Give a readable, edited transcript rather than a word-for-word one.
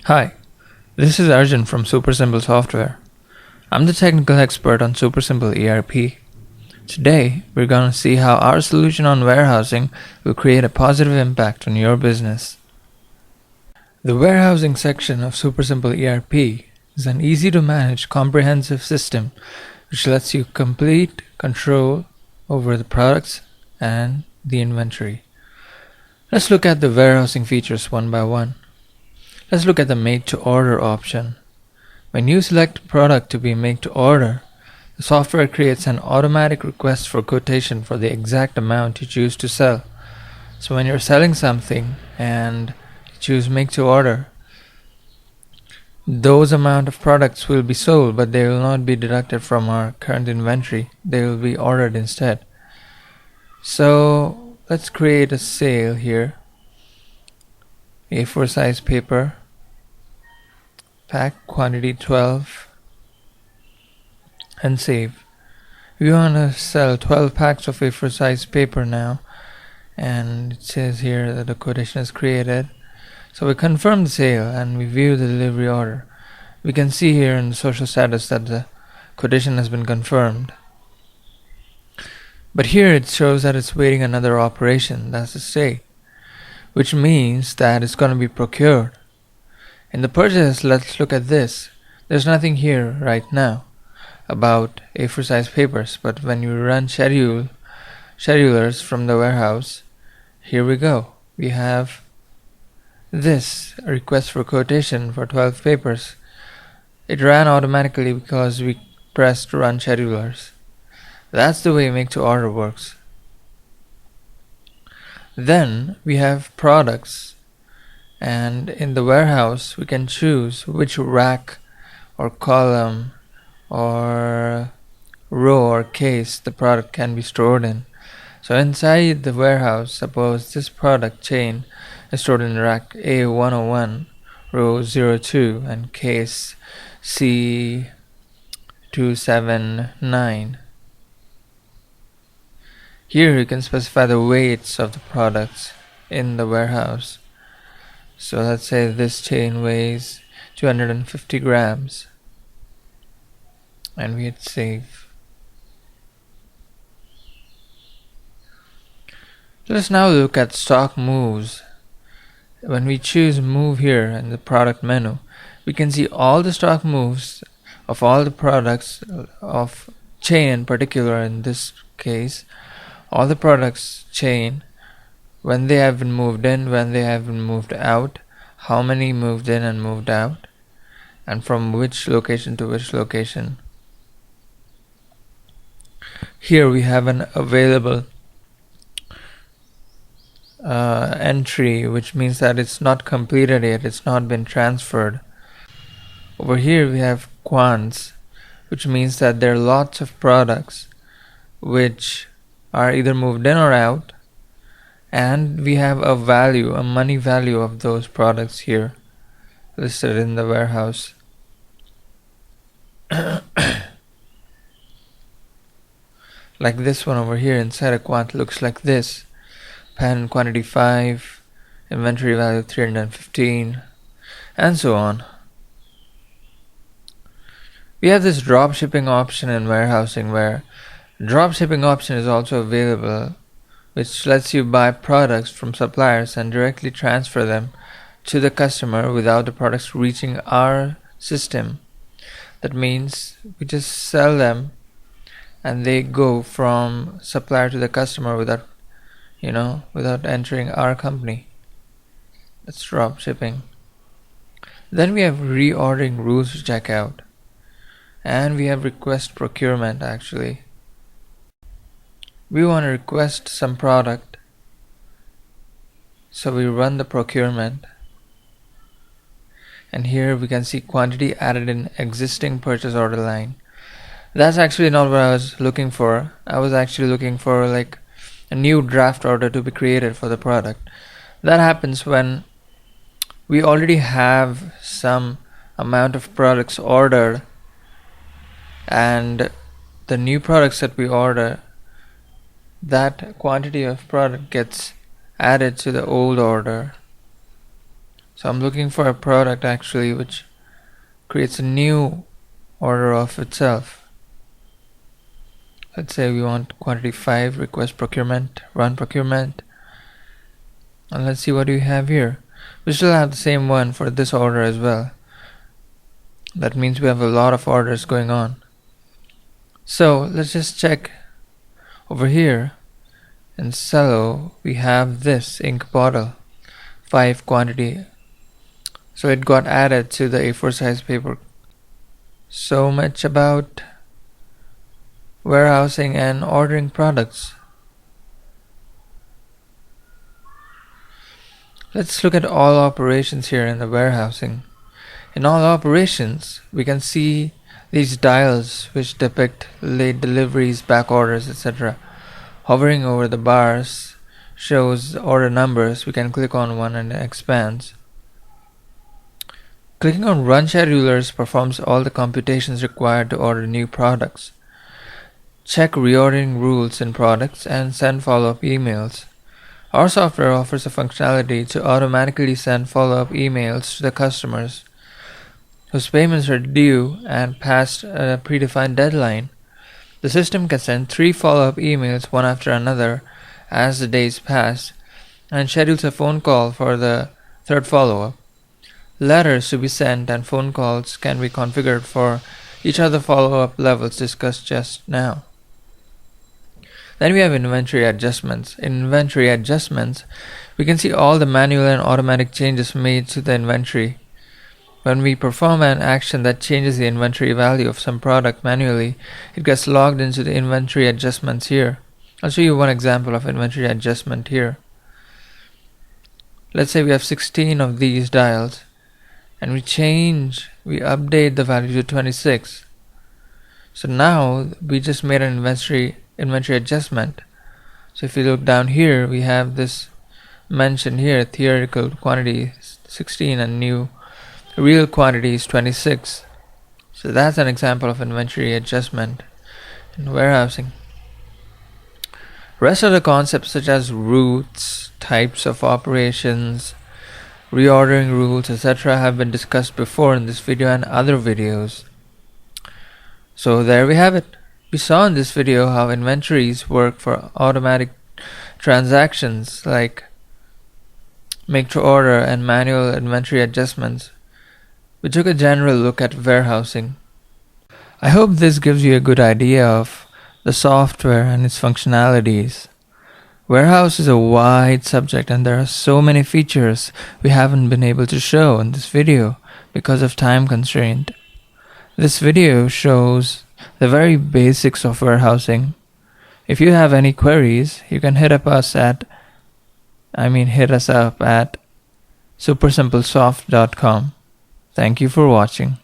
Hi, this is Arjun from Super Simple Software. I'm the technical expert on Super Simple ERP. Today, we're going to see how our solution on warehousing will create a positive impact on your business. The warehousing section of Super Simple ERP is an easy to manage comprehensive system which lets you complete control over the products and the inventory. Let's look at the warehousing features one by one. Let's look at the made to order option. When you select a product to be made to order, the software creates an automatic request for quotation for the exact amount you choose to sell. So when you're selling something and you choose make to order, those amount of products will be sold, but they will not be deducted from our current inventory. They will be ordered instead. So let's create a sale here. A4 size paper, pack quantity 12, and save. We want to sell 12 packs of A4 size paper now, and it says here that the quotation is created. So we confirm the sale and we view the delivery order. We can see here in the social status that the quotation has been confirmed. But here it shows that it's waiting another operation, that's to say, which means that it's going to be procured. In the purchase, let's look at this. There's nothing here right now about A4 size papers, but when you run schedulers from the warehouse, here we go. We have this request for quotation for 12 papers. It ran automatically because we pressed run schedulers. That's the way make to order works. Then we have products, and in the warehouse we can choose which rack or column or row or case the product can be stored in. So inside the warehouse, suppose this product chain is stored in rack A101, row 02, and case C279. Here you can specify the weights of the products in the warehouse. So let's say this chain weighs 250 grams, and we hit save. Let's now look at stock moves. When we choose move here in the product menu, we can see all the stock moves of all the products of chain in particular. In this case, all the products chain, when they have been moved in, when they have been moved out, how many moved in and moved out, and from which location to which location. Here we have an available entry, which means that it's not completed yet, it's not been transferred. Over here we have quants, which means that there are lots of products which are either moved in or out, and we have a value, a money value of those products here listed in the warehouse. Like this one over here inside a quant looks like this: pen quantity 5, inventory value 315, and so on. We have this drop shipping option in warehousing, where drop shipping option is also available, which lets you buy products from suppliers and directly transfer them to the customer without the products reaching our system. That means we just sell them and they go from supplier to the customer without entering our company. That's drop shipping. Then we have reordering rules to check out, and we have request procurement. Actually, we want to request some product, so we run the procurement, and here we can see quantity added in existing purchase order line. That's actually not what I was looking for. I was actually looking for like a new draft order to be created for the product. That happens when we already have some amount of products ordered, and the new products that we order, that quantity of product gets added to the old order. So I'm looking for a product actually which creates a new order of itself. Let's say we want quantity 5, request procurement, run procurement. And let's see what we have here. We still have the same one for this order as well. That means we have a lot of orders going on. So let's just check over here. In cello, we have this ink bottle, 5 quantity. So it got added to the A4 size paper. So much about warehousing and ordering products. Let's look at all operations here in the warehousing. In all operations, we can see these dials which depict late deliveries, back orders, etc. Hovering over the bars shows order numbers. We can click on one and it expands. Clicking on Run Schedulers performs all the computations required to order new products. Check reordering rules in products and send follow-up emails. Our software offers a functionality to automatically send follow-up emails to the customers whose payments are due and past a predefined deadline. The system can send 3 follow-up emails one after another as the days pass and schedules a phone call for the 3rd follow-up. Letters to be sent and phone calls can be configured for each of the follow-up levels discussed just now. Then we have inventory adjustments. In inventory adjustments, we can see all the manual and automatic changes made to the inventory. When we perform an action that changes the inventory value of some product manually, it gets logged into the inventory adjustments here. I'll show you one example of inventory adjustment here. Let's say we have 16 of these dials and we update the value to 26. So now we just made an inventory adjustment. So if you look down here, we have this mentioned here, theoretical quantity 16 and new real quantity is 26. So that's an example of inventory adjustment in warehousing. Rest of the concepts such as routes, types of operations, reordering rules, etc. have been discussed before in this video and other videos. So there we have it. We saw in this video how inventories work for automatic transactions like make to order and manual inventory adjustments. We took a general look at warehousing. I hope this gives you a good idea of the software and its functionalities. Warehouse is a wide subject and there are so many features we haven't been able to show in this video because of time constraint. This video shows the very basics of warehousing. If you have any queries, you can hit us up at supersimplesoft.com. Thank you for watching.